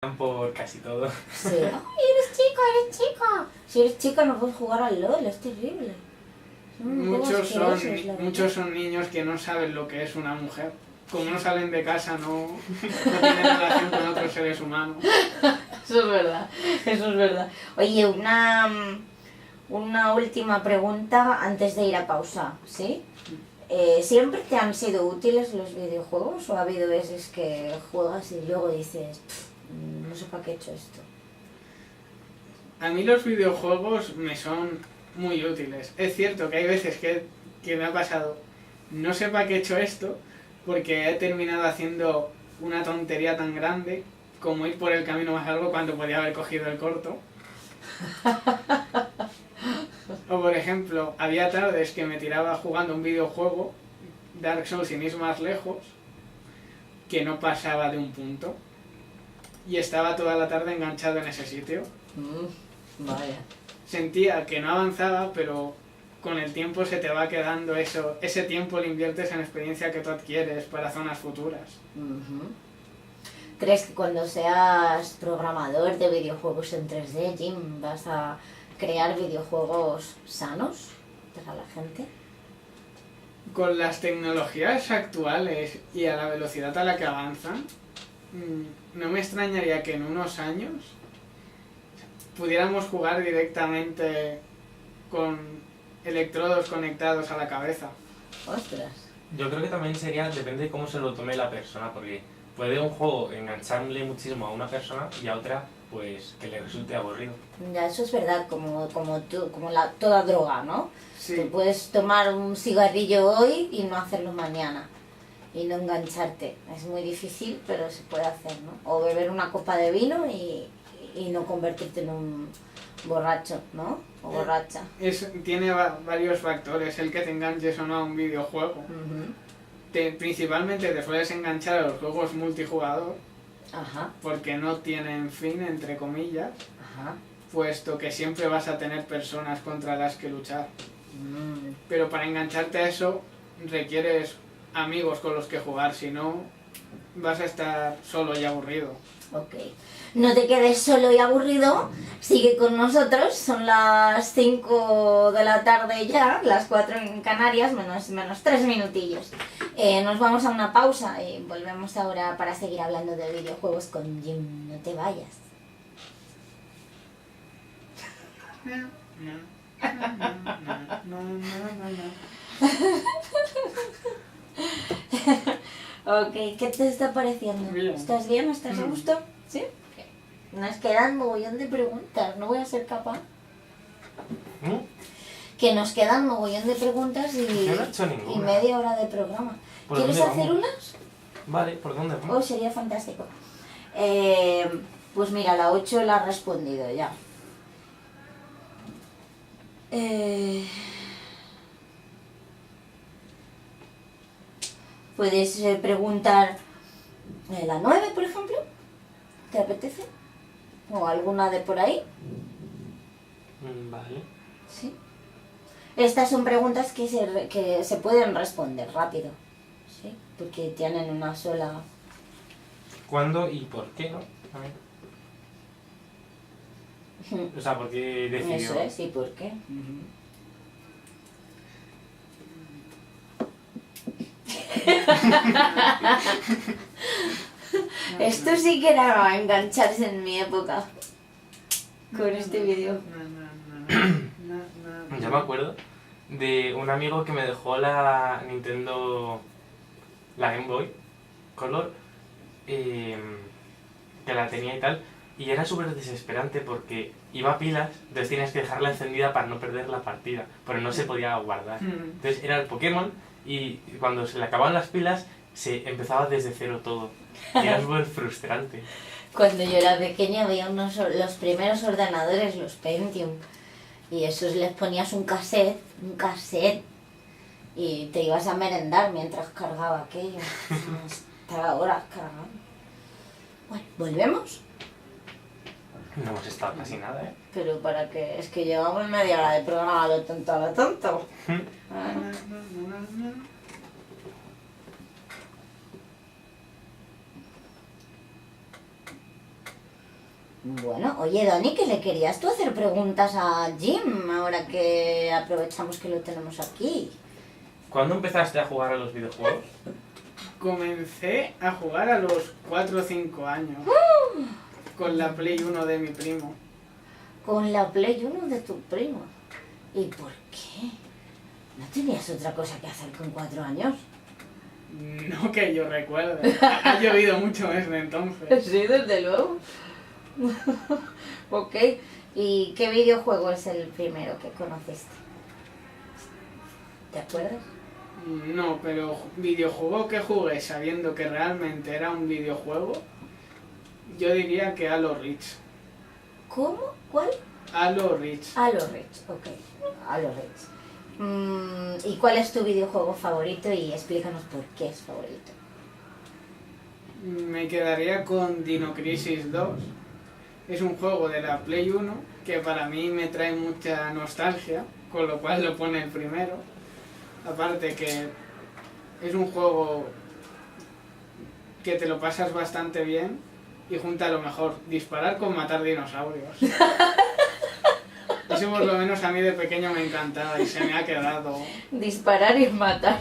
por casi todo. Sí. ¡Ay, eres chica, eres chica! Si eres chica no puedes jugar al LOL, es terrible. Muchos son niños que no saben lo que es una mujer. Como no salen de casa, no tienen relación con otros seres humanos. Eso es verdad, eso es verdad. Oye, una última pregunta antes de ir a pausa, ¿sí? ¿Siempre te han sido útiles los videojuegos o ha habido veces que juegas y luego dices, no sé para qué he hecho esto? A mí los videojuegos me son muy útiles. Es cierto que hay veces que me ha pasado, no sé para qué he hecho esto, porque he terminado haciendo una tontería tan grande como ir por el camino más largo cuando podía haber cogido el corto. O por ejemplo, había tardes que me tiraba jugando un videojuego, Dark Souls sin ir más lejos, que no pasaba de un punto. Y estaba toda la tarde enganchado en ese sitio. Vaya. Sentía que no avanzaba, pero con el tiempo se te va quedando eso. Ese tiempo lo inviertes en experiencia que tú adquieres para zonas futuras. ¿Crees que cuando seas programador de videojuegos en 3D, Jim, vas a crear videojuegos sanos para la gente? Con las tecnologías actuales y a la velocidad a la que avanzan, no me extrañaría que en unos años pudiéramos jugar directamente con electrodos conectados a la cabeza. ¡Ostras! Yo creo que también depende de cómo se lo tome la persona, porque puede un juego engancharle muchísimo a una persona y a otra pues que le resulte aburrido. Ya, eso es verdad, como toda droga, ¿no? Sí. Tú puedes tomar un cigarrillo hoy y no hacerlo mañana y no engancharte. Es muy difícil, pero se puede hacer, ¿no? O beber una copa de vino y no convertirte en un borracho, ¿no? O borracha. Tiene varios factores el que te enganches o no a un videojuego. Principalmente te sueles enganchar a los juegos multijugador. Ajá. Porque no tienen fin, entre comillas. Ajá. Puesto que siempre vas a tener personas contra las que luchar. Pero para engancharte a eso requieres amigos con los que jugar, si no vas a estar solo y aburrido. Ok. No te quedes solo y aburrido, sigue con nosotros, son las 5 de la tarde ya, las 4 en Canarias, menos 3 minutillos. Nos vamos a una pausa y volvemos ahora para seguir hablando de videojuegos con Jim. No te vayas. Ok, ¿qué te está pareciendo? Bien. ¿Estás bien? ¿Estás a gusto? ¿Sí? Nos quedan mogollón de preguntas, no voy a ser capaz. Que nos quedan mogollón de preguntas Yo no he hecho y ninguna. media hora de programa. ¿Por ¿Quieres dónde hacer vamos? unas? Vale, ¿por dónde vamos? Oh, sería fantástico. Pues mira, la 8 la has respondido ya. Puedes preguntar la 9, por ejemplo. ¿Te apetece? ¿O alguna de por ahí? Vale. Sí. Estas son preguntas que se pueden responder rápido. ¿Sí? Porque tienen una sola... ¿Cuándo y por qué, no? También. O sea, ¿por qué decidió? Eso es, ¿y por qué? Esto sí que era engancharse en mi época con este vídeo. Yo me acuerdo de un amigo que me dejó la Nintendo, la Game Boy Color, que la tenía y tal, y era súper desesperante porque iba a pilas, entonces tenías que dejarla encendida para no perder la partida, pero no se podía guardar. Entonces era el Pokémon y cuando se le acababan las pilas se empezaba desde cero todo, y era súper frustrante. Cuando yo era pequeña había los primeros ordenadores, los Pentium, y esos les ponías un cassette, y te ibas a merendar mientras cargaba aquello. Estaba horas cargando. Bueno, ¿volvemos? No hemos estado casi nada, ¿eh? Pero para qué, es que llevamos media hora de programa a lo tonto. Bueno, oye Dani, que le querías tú hacer preguntas a Jim, ahora que aprovechamos que lo tenemos aquí. ¿Cuándo empezaste a jugar a los videojuegos? Comencé a jugar a los 4 o 5 años. Con la Play 1 de mi primo. Con la Play 1 de tu primo. ¿Y por qué? ¿No tenías otra cosa que hacer con 4 años? No que yo recuerde. Ha llovido mucho desde entonces. Sí, desde luego. Ok. ¿Y qué videojuego es el primero que conociste? ¿Te acuerdas? No, pero videojuego que jugué sabiendo que realmente era un videojuego, yo diría que Halo Reach. ¿Cómo? ¿Cuál? Halo Reach. Halo Reach, ok. Halo Reach. ¿Y cuál es tu videojuego favorito? Y explícanos por qué es favorito. Me quedaría con Dino Crisis 2. Es un juego de la Play 1 que para mí me trae mucha nostalgia, con lo cual lo pone el primero. Aparte que es un juego que te lo pasas bastante bien y junta lo mejor, disparar con matar dinosaurios. Eso por lo menos a mí de pequeño me encantaba y se me ha quedado. Disparar y matar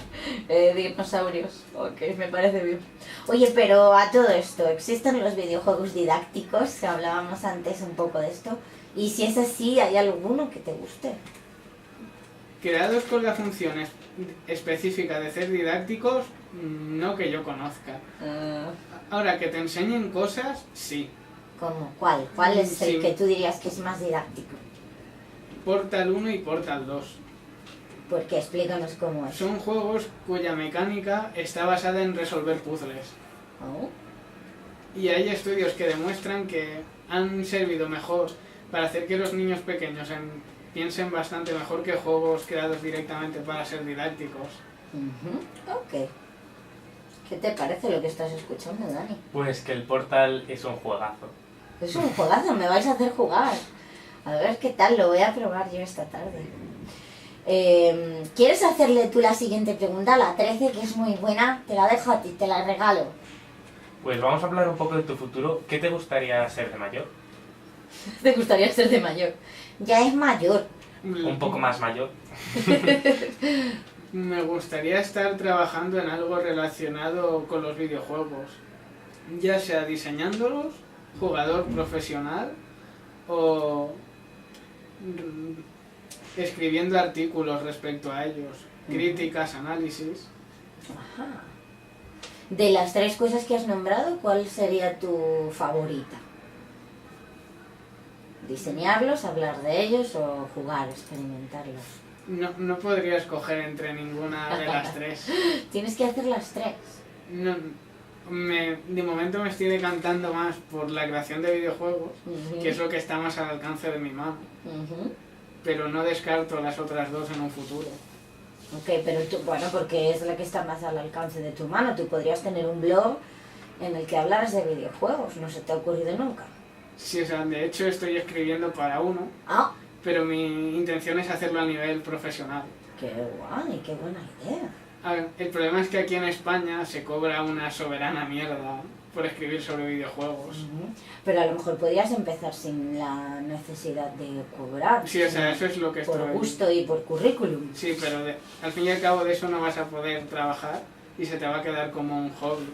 dinosaurios. Ok, me parece bien. Oye, pero a todo esto, ¿existen los videojuegos didácticos? Que hablábamos antes un poco de esto. Y si es así, ¿hay alguno que te guste? Creados con la función específica de ser didácticos, no que yo conozca. Ahora, que te enseñen cosas, sí. ¿Cómo? ¿Cuál? ¿Cuál es el Sí. que tú dirías que es más didáctico? Portal 1 y Portal 2. Porque explícanos cómo es. Son juegos cuya mecánica está basada en resolver puzzles. Oh. Y hay estudios que demuestran que han servido mejor para hacer que los niños pequeños piensen bastante mejor que juegos creados directamente para ser didácticos. Ok. ¿Qué te parece lo que estás escuchando, Dani? Pues que el Portal es un juegazo. Es un juegazo, me vais a hacer jugar. A ver qué tal, lo voy a probar yo esta tarde. ¿Quieres hacerle tú la siguiente pregunta, la 13, que es muy buena? Te la dejo a ti, te la regalo. Pues vamos a hablar un poco de tu futuro. ¿Qué te gustaría ser de mayor? ¿Te gustaría ser de mayor? Ya es mayor. Un poco más mayor. Me gustaría estar trabajando en algo relacionado con los videojuegos, ya sea diseñándolos, jugador profesional o escribiendo artículos respecto a ellos, críticas, análisis. Ajá. De las 3 cosas que has nombrado, ¿cuál sería tu favorita? ¿Diseñarlos, hablar de ellos o jugar, experimentarlos? No podría escoger entre ninguna de las 3. Tienes que hacer las 3. No, de momento me estoy decantando más por la creación de videojuegos, que es lo que está más al alcance de mi mano, pero no descarto las otras 2 en un futuro. Ok, pero tú, bueno, porque es la que está más al alcance de tu mano. Tú podrías tener un blog en el que hablaras de videojuegos, ¿no se te ha ocurrido nunca? Sí, o sea, de hecho estoy escribiendo para uno, Ah, pero mi intención es hacerlo a nivel profesional. qué guay, qué buena idea. A ver, el problema es que aquí en España se cobra una soberana mierda por escribir sobre videojuegos. Pero a lo mejor podrías empezar sin la necesidad de cobrar. Sí, o sea, eso es lo que por estoy... gusto y por currículum. Sí, pero al fin y al cabo de eso no vas a poder trabajar y se te va a quedar como un hobby.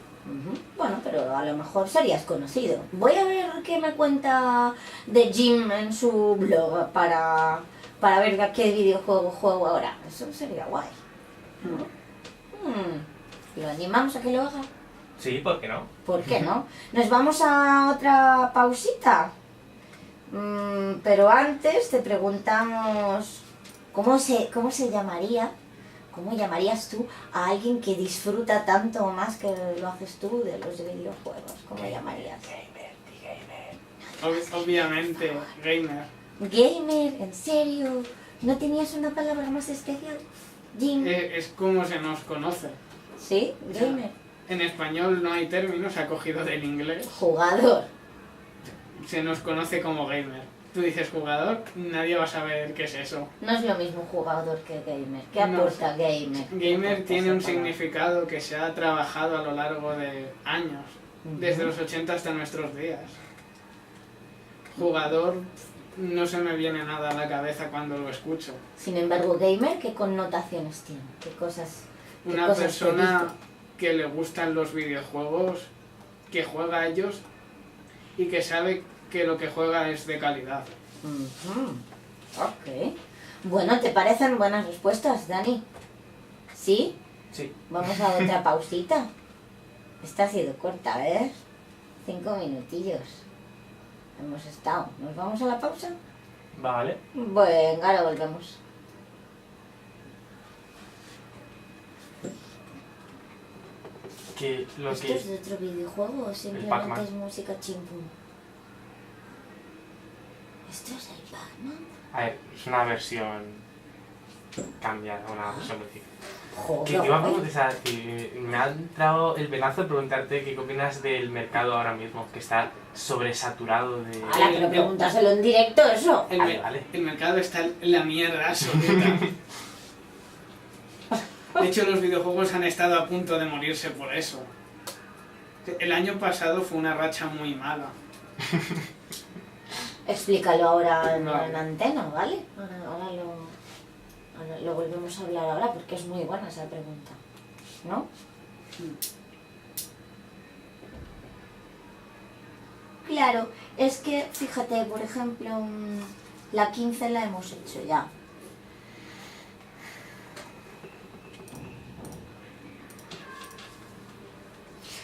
Bueno, pero a lo mejor serías conocido. Voy a ver qué me cuenta de Jim en su blog para ver a qué videojuego juego ahora. Eso sería guay. ¿Lo animamos a que lo haga? Sí, ¿por qué no? ¿Por qué no? Nos vamos a otra pausita. Pero antes te preguntamos cómo se llamaría, cómo llamarías tú a alguien que disfruta tanto o más que lo haces tú de los videojuegos. ¿Cómo llamarías? Obviamente, gamer. Gamer, ¿en serio? ¿No tenías una palabra más especial? Jim. Es como se nos conoce. ¿Sí? Gamer. En español no hay término, se ha cogido del inglés. Jugador. Se nos conoce como gamer. Tú dices jugador, nadie va a saber qué es eso. No es lo mismo jugador que gamer. ¿Qué No. aporta gamer? ¿Qué Gamer aporta tiene esa un palabra? significado que se ha trabajado a lo largo de años, Ujú. desde los 80 hasta nuestros días. jugador no se me viene nada a la cabeza cuando lo escucho. Sin embargo, gamer, ¿qué connotaciones tiene? ¿Qué cosas? Una persona que le gustan los videojuegos, que juega a ellos y que sabe que lo que juega es de calidad. Ok. Bueno, ¿te parecen buenas respuestas, Dani? ¿Sí? Sí. Vamos a otra pausita. Esta ha sido corta, ¿ves? 5 minutillos. Hemos estado. ¿Nos vamos a la pausa? Vale. Venga, ahora volvemos. Que lo ¿Esto que... es de otro videojuego o simplemente Pac-Man. es música chimpum? ¿Esto es el Pac-Man? A ver, es una versión cambiada, una versión modificada. Joder. Que te iba a preguntar, que me ha entrado el venazo de preguntarte qué opinas del mercado ahora mismo, que está sobresaturado de... Ala, pero pregúntaselo en directo eso. Vale. El mercado está en la mierda absoluta. De hecho, los videojuegos han estado a punto de morirse por eso. El año pasado fue una racha muy mala. Explícalo ahora en Vale. antena, ¿vale? Ahora lo volvemos a hablar ahora porque es muy buena esa pregunta, ¿no? Claro, es que, fíjate, por ejemplo, la 15 la hemos hecho ya.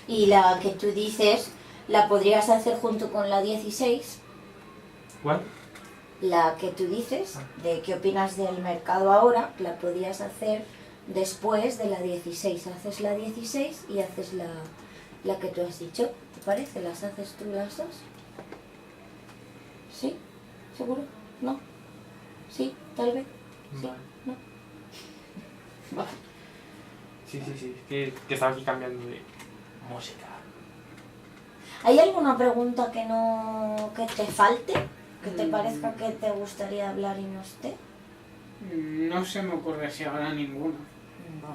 Y la que tú dices, la podrías hacer junto con la 16. ¿Cuál? La que tú dices, de qué opinas del mercado ahora, la podías hacer después de la 16. Haces la 16 y haces la que tú has dicho. ¿Te parece? ¿Las haces tú las dos? ¿Sí? ¿Seguro? ¿No? ¿Sí? ¿Tal vez? ¿Sí? Vale. ¿No? Vale. Sí, que estaba aquí cambiando de música. ¿Hay alguna pregunta que te falte? ¿Que te parezca que te gustaría hablar y no esté? No se me ocurre si ahora ninguna.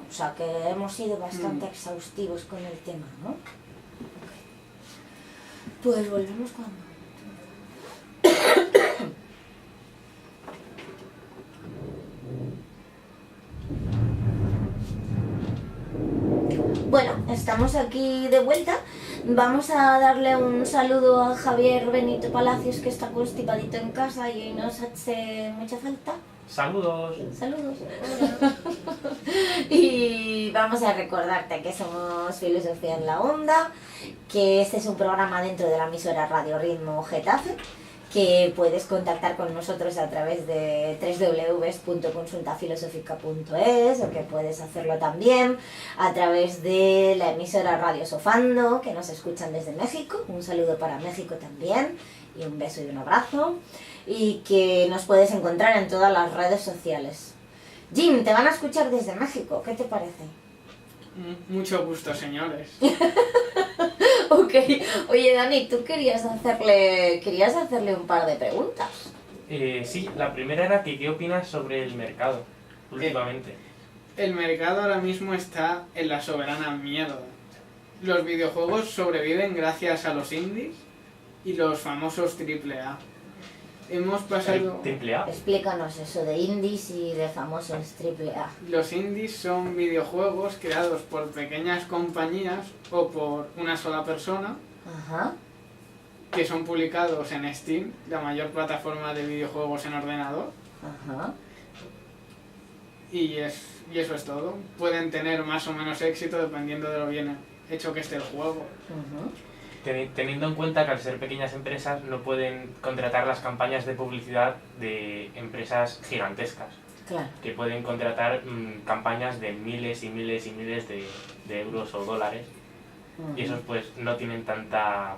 O sea, que hemos sido bastante exhaustivos con el tema, ¿no? Ok. Pues volvemos cuando. Bueno, estamos aquí de vuelta. Vamos a darle un saludo a Javier Benito Palacios, que está constipadito en casa y nos hace mucha falta. Saludos. Saludos. Y vamos a recordarte que somos Filosofía en la Onda, que este es un programa dentro de la emisora Radio Ritmo Getafe, que puedes contactar con nosotros a través de www.consultafilosófica.es, o que puedes hacerlo también a través de la emisora Radio Sofando, que nos escuchan desde México. Un saludo para México también, y un beso y un abrazo. Y que nos puedes encontrar en todas las redes sociales. Jim, te van a escuchar desde México, ¿qué te parece? Mucho gusto, señores. Ok, oye Dani, tú querías hacerle un par de preguntas. Sí, la primera era que qué opinas sobre el mercado últimamente. El mercado ahora mismo está en la soberana mierda. Los videojuegos sobreviven gracias a los indies y los famosos AAA. Hemos pasado... ¿Triple A? Explícanos eso de indies y de famosos AAA. Los indies son videojuegos creados por pequeñas compañías o por una sola persona Ajá. que son publicados en Steam, la mayor plataforma de videojuegos en ordenador, Ajá. y eso es todo. Pueden tener más o menos éxito dependiendo de lo bien hecho que esté el juego. Ujú. Teniendo en cuenta que al ser pequeñas empresas no pueden contratar las campañas de publicidad de empresas gigantescas, Claro. que pueden contratar campañas de miles y miles y miles de euros o dólares, y esos pues no tienen tanta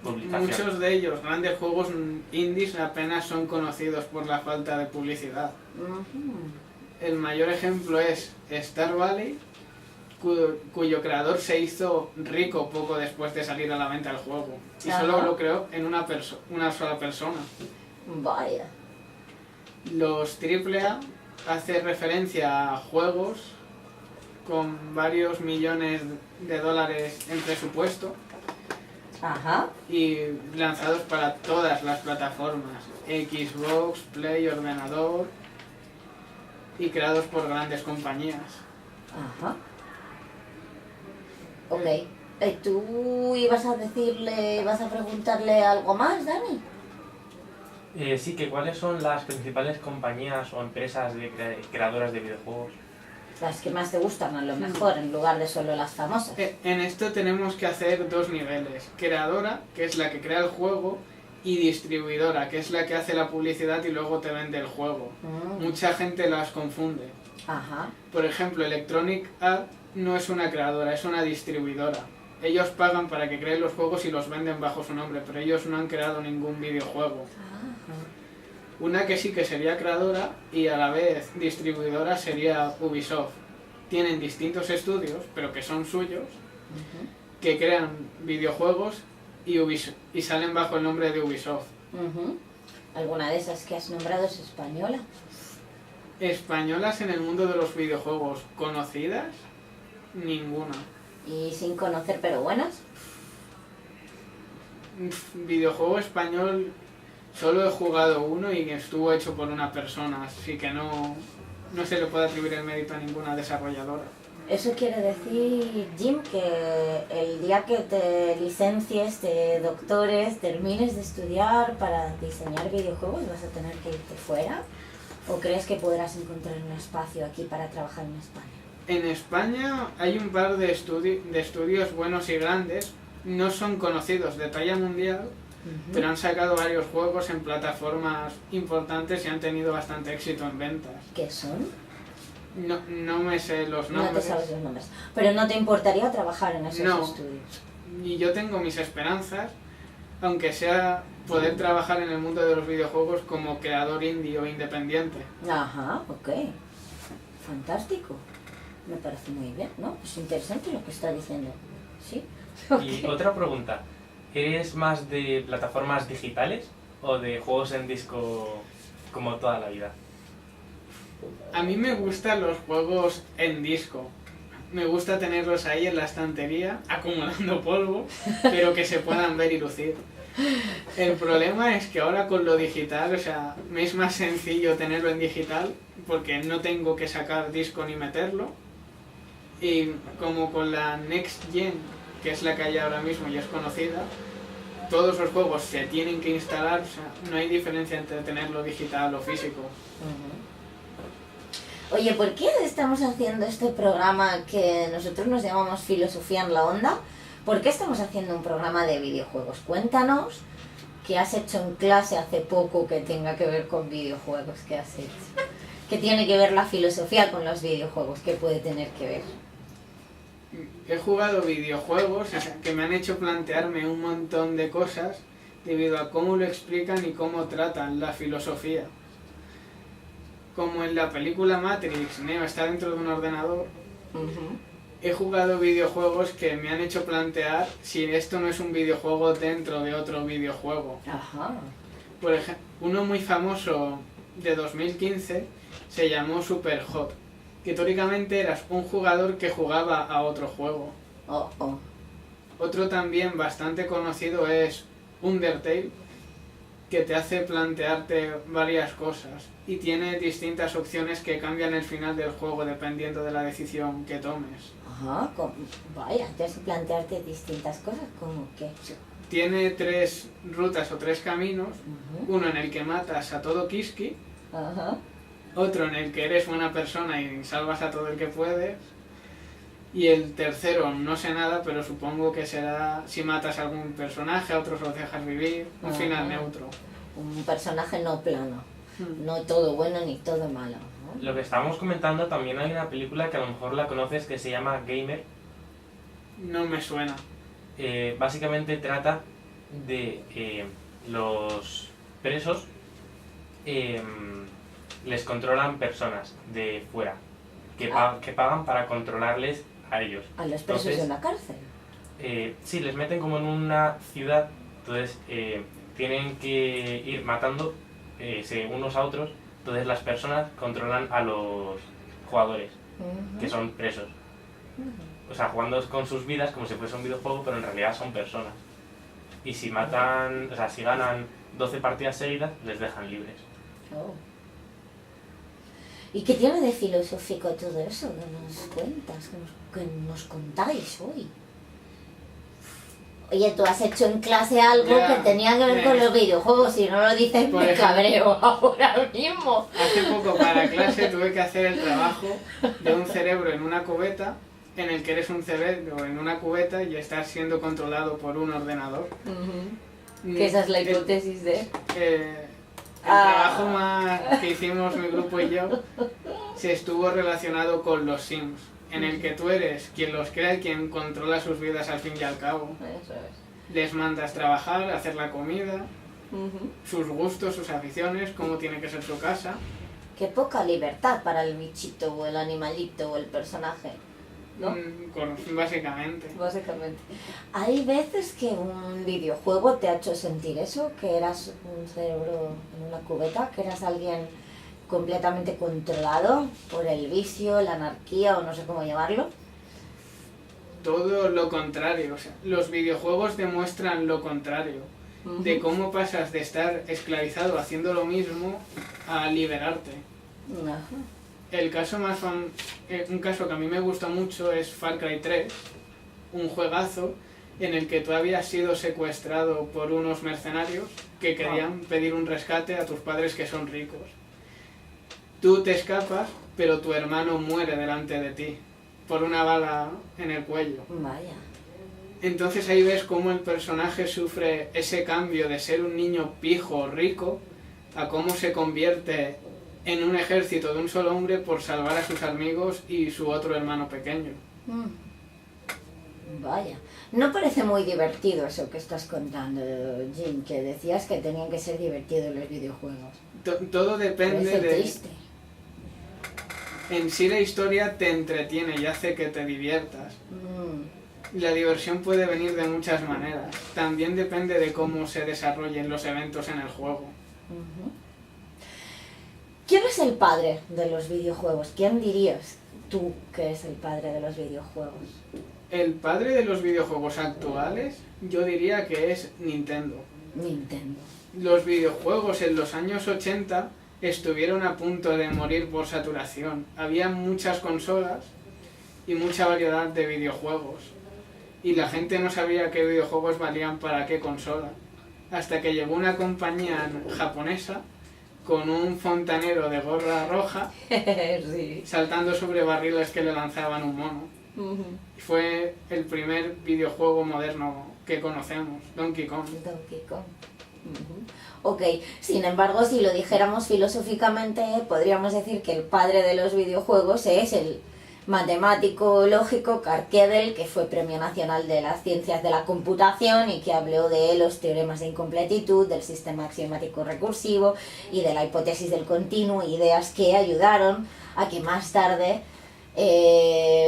publicación. Muchos de ellos, grandes juegos indies, apenas son conocidos por la falta de publicidad. Ujú. El mayor ejemplo es Star Valley, cuyo creador se hizo rico poco después de salir a la venta el juego. Y Ajá. solo lo creó en una sola persona. Vaya. Los AAA hace referencia a juegos con varios millones de dólares en presupuesto, Ajá. y lanzados para todas las plataformas, Xbox, Play, ordenador, y creados por grandes compañías. Ajá. Ok. ¿Tú ibas a preguntarle algo más, Dani? Sí, que cuáles son las principales compañías o empresas de creadoras de videojuegos. Las que más te gustan, a lo mejor, en lugar de solo las famosas. En esto tenemos que hacer dos niveles, creadora, que es la que crea el juego, y distribuidora, que es la que hace la publicidad y luego te vende el juego. Mucha gente las confunde. Ajá. Por ejemplo, Electronic Arts no es una creadora, es una distribuidora. Ellos pagan para que creen los juegos y los venden bajo su nombre, pero ellos no han creado ningún videojuego. Una que sí que sería creadora y a la vez distribuidora sería Ubisoft. Tienen distintos estudios, pero que son suyos, que crean videojuegos y salen bajo el nombre de Ubisoft. ¿Alguna de esas que has nombrado es española? Españolas en el mundo de los videojuegos conocidas, ninguna. Y sin conocer, pero buenas. Videojuego español solo he jugado uno y estuvo hecho por una persona, así que no se le puede atribuir el mérito a ninguna desarrolladora. Eso quiere decir, Jim, que el día que te licencies, te doctores, termines de estudiar para diseñar videojuegos, ¿vas a tener que irte fuera? ¿O crees que podrás encontrar un espacio aquí para trabajar en España? En España hay un par de estudios buenos y grandes, no son conocidos de talla mundial, pero han sacado varios juegos en plataformas importantes y han tenido bastante éxito en ventas. ¿Qué son? No me sé los nombres. No te sabes los nombres. Pero no te importaría trabajar en esos No. estudios. Y yo tengo mis esperanzas, aunque sea poder trabajar en el mundo de los videojuegos como creador indie o independiente. Ajá, ok. Fantástico. Me parece muy bien, ¿no? Es interesante lo que está diciendo. ¿Sí? Y otra pregunta, ¿eres más de plataformas digitales o de juegos en disco como toda la vida? A mí me gustan los juegos en disco. Me gusta tenerlos ahí en la estantería, acumulando polvo, pero que se puedan ver y lucir. El problema es que ahora con lo digital, o sea, me es más sencillo tenerlo en digital porque no tengo que sacar disco ni meterlo. Y como con la Next Gen, que es la que hay ahora mismo y es conocida, todos los juegos se tienen que instalar, o sea, no hay diferencia entre tenerlo digital o físico. Oye, ¿por qué estamos haciendo este programa que nosotros nos llamamos Filosofía en la Onda? ¿Por qué estamos haciendo un programa de videojuegos? Cuéntanos qué has hecho en clase hace poco que tenga que ver con videojuegos. ¿Qué has hecho? ¿Qué tiene que ver la filosofía con los videojuegos? ¿Qué puede tener que ver? He jugado videojuegos que me han hecho plantearme un montón de cosas debido a cómo lo explican y cómo tratan la filosofía. Como en la película Matrix, Neo está dentro de un ordenador, he jugado videojuegos que me han hecho plantear si esto no es un videojuego dentro de otro videojuego. Ajá. Por ejemplo, uno muy famoso de 2015 se llamó Superhot, que teóricamente eras un jugador que jugaba a otro juego. Otro también bastante conocido es Undertale, que te hace plantearte varias cosas y tiene distintas opciones que cambian el final del juego dependiendo de la decisión que tomes. Ajá, vaya, te hace plantearte distintas cosas, como que... Tiene 3 rutas o 3 caminos, uno en el que matas a todo Kiski, otro en el que eres buena persona y salvas a todo el que puedes, y el tercero no sé nada, pero supongo que será si matas a algún personaje, a otros los dejas vivir, un final neutro. Un personaje no plano, no todo bueno ni todo malo, ¿no? Lo que estábamos comentando, también hay una película que a lo mejor la conoces que se llama Gamer. No me suena. Básicamente trata de los presos les controlan personas de fuera que pagan para controlarles a ellos. A los presos de una cárcel. Sí, les meten como en una ciudad, entonces tienen que ir matando unos a otros, entonces las personas controlan a los jugadores, que son presos. O sea, jugando con sus vidas como si fuese un videojuego, pero en realidad son personas. y si matan, o sea, si ganan 12 partidas seguidas, les dejan libres. Oh. ¿Y qué tiene de filosófico todo eso que nos cuentas, que nos contáis hoy? Oye, tú has hecho en clase algo Ya, que tenía que ver con los videojuegos, si no lo dices Por me ejemplo. cabreo ahora mismo. Hace poco para clase tuve que hacer el trabajo de un cerebro en una cubeta, en el que eres un cerebro en una cubeta y estás siendo controlado por un ordenador. Que esa es la El- hipótesis de... el trabajo más que hicimos mi grupo y yo se estuvo relacionado con los Sims, en el que tú eres quien los crea y quien controla sus vidas al fin y al cabo. Eso es. Les mandas trabajar, hacer la comida, sus gustos, sus aficiones, cómo tiene que ser su casa. Qué poca libertad para el bichito o el animalito o el personaje, ¿no? Básicamente. Básicamente. Hay veces que un videojuego te ha hecho sentir eso, que eras un cerebro en una cubeta, que eras alguien completamente controlado por el vicio, la anarquía o no sé cómo llamarlo. Todo lo contrario, o sea, los videojuegos demuestran lo contrario, de cómo pasas de estar esclavizado haciendo lo mismo a liberarte. Ajá. El caso más un caso que a mí me gusta mucho es Far Cry 3, un juegazo en el que tú habías sido secuestrado por unos mercenarios que querían pedir un rescate a tus padres que son ricos. Tú te escapas, pero tu hermano muere delante de ti por una bala en el cuello. Vaya. Entonces ahí ves cómo el personaje sufre ese cambio de ser un niño pijo rico a cómo se convierte en un ejército de un solo hombre por salvar a sus amigos y su otro hermano pequeño. Vaya. No parece muy divertido eso que estás contando, Jim, que decías que tenían que ser divertidos los videojuegos. Todo depende Parece de... triste. En sí la historia te entretiene y hace que te diviertas. La diversión puede venir de muchas maneras. También depende de cómo se desarrollen los eventos en el juego. ¿Quién es el padre de los videojuegos? ¿Quién dirías tú que es el padre de los videojuegos? El padre de los videojuegos actuales, yo diría que es Nintendo. Nintendo. Los videojuegos en los años 80 estuvieron a punto de morir por saturación. Había muchas consolas y mucha variedad de videojuegos. Y la gente no sabía qué videojuegos valían para qué consola. Hasta que llegó una compañía japonesa con un fontanero de gorra roja Sí. saltando sobre barriles que le lanzaban un mono. Fue el primer videojuego moderno que conocemos, Donkey Kong. Donkey Kong. Ok, sin embargo, si lo dijéramos filosóficamente, podríamos decir que el padre de los videojuegos es el matemático lógico Karl Gödel, que fue Premio Nacional de las Ciencias de la Computación y que habló de los teoremas de incompletitud, del sistema axiomático recursivo y de la hipótesis del continuo, ideas que ayudaron a que más tarde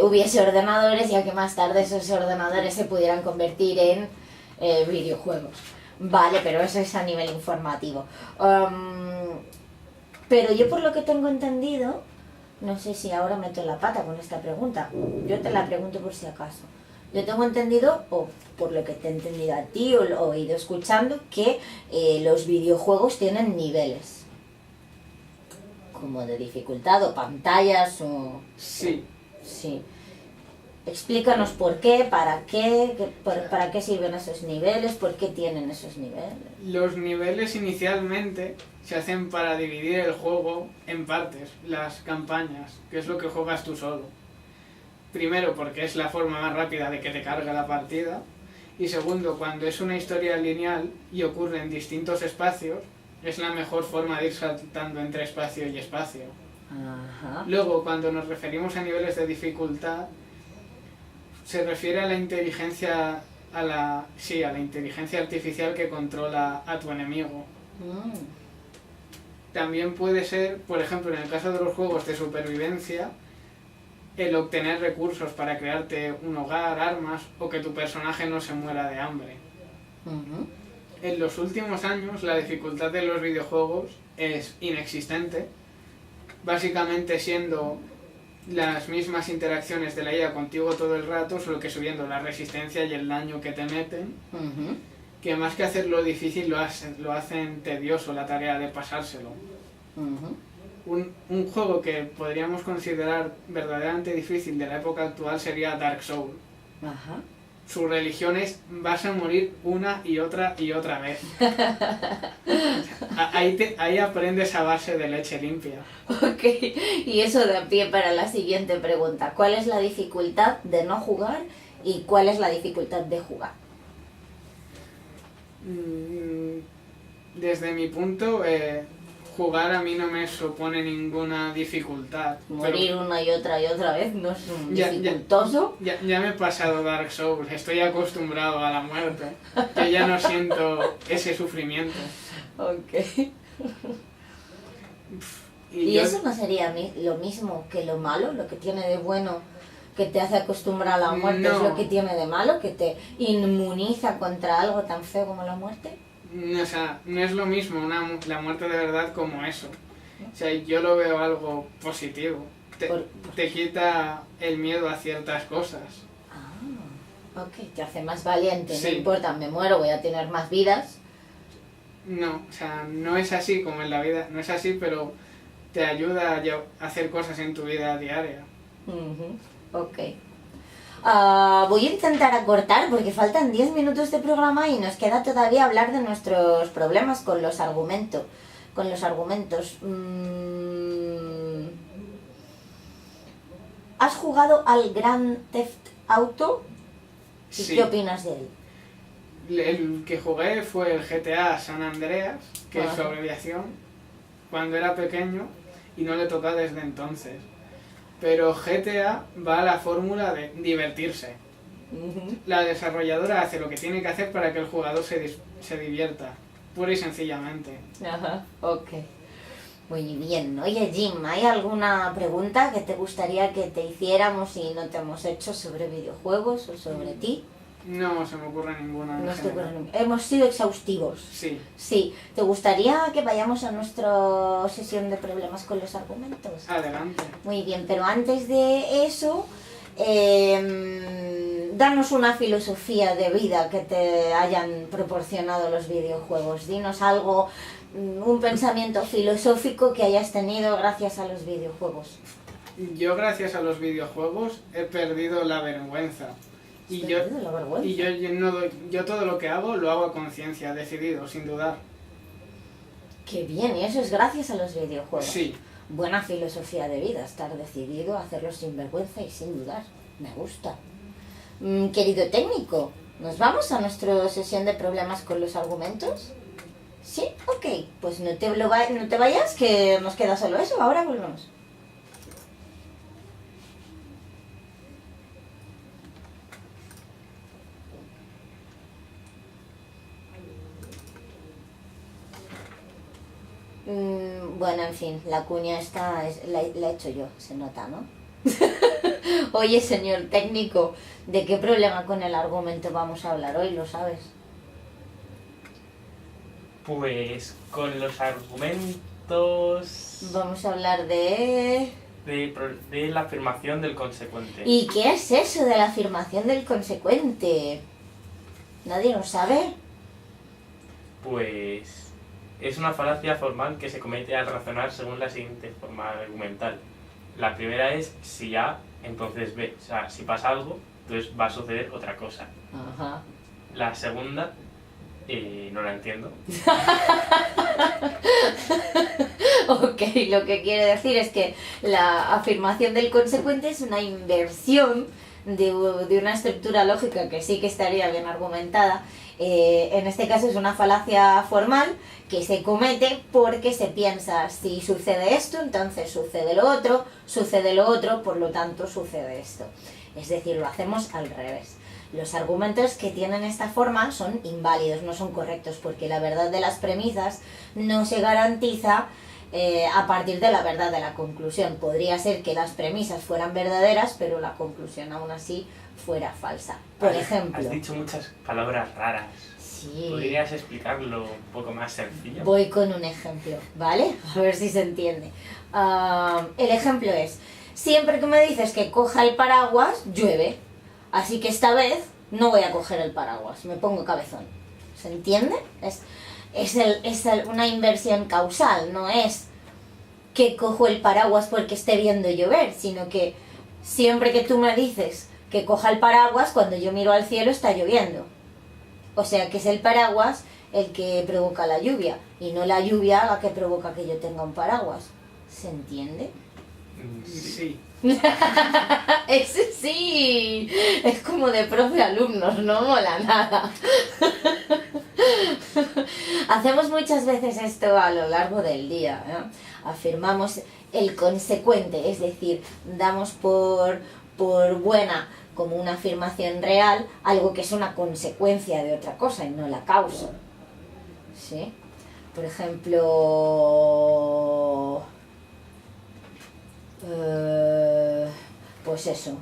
hubiese ordenadores y a que más tarde esos ordenadores se pudieran convertir en videojuegos. Vale, pero eso es a nivel informativo. Pero yo por lo que tengo entendido, no sé si ahora meto la pata con esta pregunta, yo te la pregunto por si acaso. Yo tengo entendido, o por lo que te he entendido a ti o he ido escuchando, que los videojuegos tienen niveles. Como de dificultad o pantallas o... Sí. Sí. Explícanos por qué, para qué, para qué sirven esos niveles, por qué tienen esos niveles. Los niveles inicialmente se hacen para dividir el juego en partes, las campañas, que es lo que juegas tú solo. Primero, porque es la forma más rápida de que te cargue la partida. Y segundo, cuando es una historia lineal y ocurre en distintos espacios, es la mejor forma de ir saltando entre espacio y espacio. Ajá. Luego, cuando nos referimos a niveles de dificultad, se refiere a la inteligencia, a la inteligencia artificial que controla a tu enemigo. También puede ser, por ejemplo, en el caso de los juegos de supervivencia, el obtener recursos para crearte un hogar, armas, o que tu personaje no se muera de hambre. En los últimos años, la dificultad de los videojuegos es inexistente, básicamente siendo las mismas interacciones de la IA contigo todo el rato, solo que subiendo la resistencia y el daño que te meten. que más que hacerlo difícil lo hacen tedioso la tarea de pasárselo. Un juego que podríamos considerar verdaderamente difícil de la época actual sería Dark Souls. Ajá. Su religión es vas a morir una y otra vez. Ahí aprendes a base de leche limpia. Ok, y eso da pie para la siguiente pregunta. ¿Cuál es la dificultad de no jugar y cuál es la dificultad de jugar? Desde mi punto, jugar a mí no me supone ninguna dificultad. Morir una y otra vez no es Ya- dificultoso. Ya me he pasado Dark Souls, estoy acostumbrado a la muerte. Yo ya no siento ese sufrimiento. Ok. ¿Y yo- eso no sería lo mismo que lo malo, lo que tiene de bueno, que te hace acostumbrar a la muerte, es No. lo que tiene de malo, que te inmuniza contra algo tan feo como la muerte? O sea, no es lo mismo la muerte de verdad como eso. O sea, yo lo veo algo positivo. Te quita el miedo a ciertas cosas. Ah, ok, te hace más valiente, Sí. no importa, me muero, voy a tener más vidas. No, o sea, no es así como en la vida, no es así, pero te ayuda a hacer cosas en tu vida diaria. Ok. Voy a intentar acortar porque faltan 10 minutos de programa y nos queda todavía hablar de nuestros problemas con los argumentos. ¿Has jugado al Grand Theft Auto? ¿Y Sí. qué opinas de él? El que jugué fue el GTA San Andreas, que es su Ajá. abreviación, cuando era pequeño y no le toca desde entonces. Pero GTA va a la fórmula de divertirse. La desarrolladora hace lo que tiene que hacer para que el jugador se divierta, pura y sencillamente. Ajá, ok. Muy bien. Oye, Jim, ¿hay alguna pregunta que te gustaría que te hiciéramos y no te hemos hecho sobre videojuegos o sobre ti? No se me ocurre ninguna. en No se te general. ocurre nunca. Hemos sido exhaustivos. Sí, Sí. ¿Te gustaría que vayamos a nuestra sesión de problemas con los argumentos? adelante. Muy bien, pero antes de eso, danos una filosofía de vida que te hayan proporcionado los videojuegos. Dinos algo, un pensamiento filosófico que hayas tenido gracias a los videojuegos. Yo gracias a los videojuegos he perdido la vergüenza. Y yo, Perdido la vergüenza. yo todo lo que hago lo hago a conciencia, decidido, sin dudar. Qué bien, y eso es gracias a los videojuegos. Sí, Buena filosofía de vida, estar decidido a hacerlo sin vergüenza y sin dudar. Me gusta. Querido técnico, ¿nos vamos a nuestra sesión de problemas con los argumentos? ¿Sí? Ok, pues no te vayas, que nos queda solo eso. Ahora volvemos. Bueno, en fin, la cuña esta la he hecho yo, se nota, ¿no? Oye, señor técnico, ¿de qué problema con el argumento vamos a hablar hoy? ¿Lo sabes? Pues con los argumentos Vamos a hablar de... de la afirmación del consecuente. ¿Y qué es eso de la afirmación del consecuente? ¿Nadie lo sabe? Pues es una falacia formal que se comete al razonar según la siguiente forma argumental. La primera es si A, entonces B. O sea, si pasa algo, entonces va a suceder otra cosa. Ajá. La segunda, no la entiendo. Ok, lo que quiere decir es que la afirmación del consecuente es una inversión de una estructura lógica que sí que estaría bien argumentada. En este caso es una falacia formal que se comete porque se piensa si sucede esto, entonces sucede lo otro, por lo tanto sucede esto. Es decir, lo hacemos al revés. Los argumentos que tienen esta forma son inválidos, no son correctos, porque la verdad de las premisas no se garantiza a partir de la verdad de la conclusión. Podría ser que las premisas fueran verdaderas, pero la conclusión aún así fuera falsa. Por ejemplo... Has dicho muchas palabras raras. Sí. ¿Podrías explicarlo un poco más sencillo? Voy con un ejemplo, ¿vale? A ver si se entiende. El ejemplo es, siempre que me dices que coja el paraguas, llueve. Así que esta vez no voy a coger el paraguas, me pongo cabezón. ¿Se entiende? Una inversión causal, no es que cojo el paraguas porque esté viendo llover, sino que siempre que tú me dices que coja el paraguas, cuando yo miro al cielo está lloviendo. O sea que es el paraguas el que provoca la lluvia y no la lluvia la que provoca que yo tenga un paraguas. ¿Se entiende? Sí. Eso sí, es como de profe alumnos, no mola nada. Hacemos muchas veces esto a lo largo del día, ¿no? Afirmamos el consecuente, es decir, damos por buena como una afirmación real algo que es una consecuencia de otra cosa y no la causa. ¿Sí? Por ejemplo, pues eso,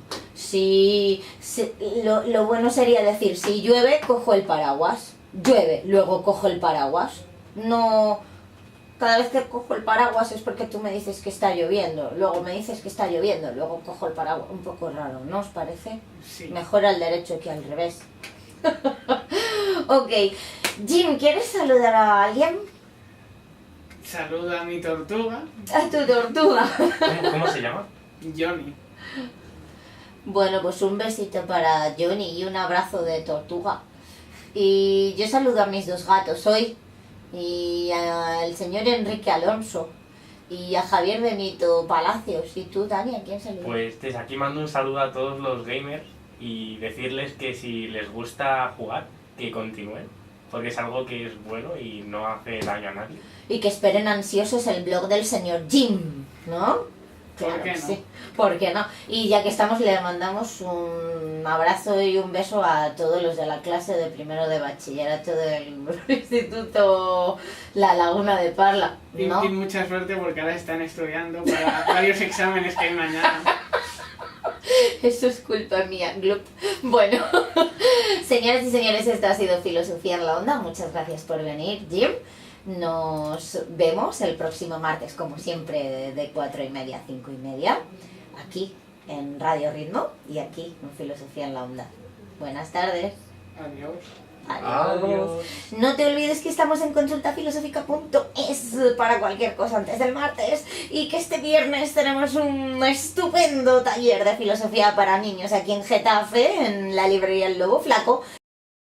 lo bueno sería decir, si llueve, cojo el paraguas. Llueve, luego cojo el paraguas. No, cada vez que cojo el paraguas es porque tú me dices que está lloviendo, luego me dices que está lloviendo, luego cojo el paraguas. Un poco raro, ¿no os parece? Sí. Mejor al derecho que al revés. Ok, Jim, ¿quieres saludar a alguien? Saluda a mi tortuga, A tu tortuga. ¿Cómo se llama? Johnny. Bueno, pues un besito para Johnny y un abrazo de tortuga. Y yo saludo a mis dos gatos hoy, y al señor Enrique Alonso, y a Javier Benito Palacios. ¿Y tú, Dani, a quién saludas? Pues desde aquí mando un saludo a todos los gamers y decirles que si les gusta jugar, que continúen, porque es algo que es bueno y no hace daño a nadie. Y que esperen ansiosos el blog del señor Jim, ¿no? ¿Por qué no? Sí, ¿por qué no? Y ya que estamos, le mandamos un abrazo y un beso a todos los de la clase de primero de bachillerato del Instituto La Laguna de Parla, ¿no? Y mucha suerte porque ahora están estudiando para varios exámenes que hay mañana. Eso es culpa mía, Glup. Bueno, señoras y señores, esto ha sido Filosofía en la Onda. Muchas gracias por venir, Jim. Nos vemos el próximo martes, como siempre, de 4:30 a 5:30, aquí en Radio Ritmo y aquí en Filosofía en la Onda. Buenas tardes. Adiós. Adiós. No te olvides que estamos en consultafilosófica.es para cualquier cosa antes del martes y que este viernes tenemos un estupendo taller de filosofía para niños aquí en Getafe, en la librería El Lobo Flaco,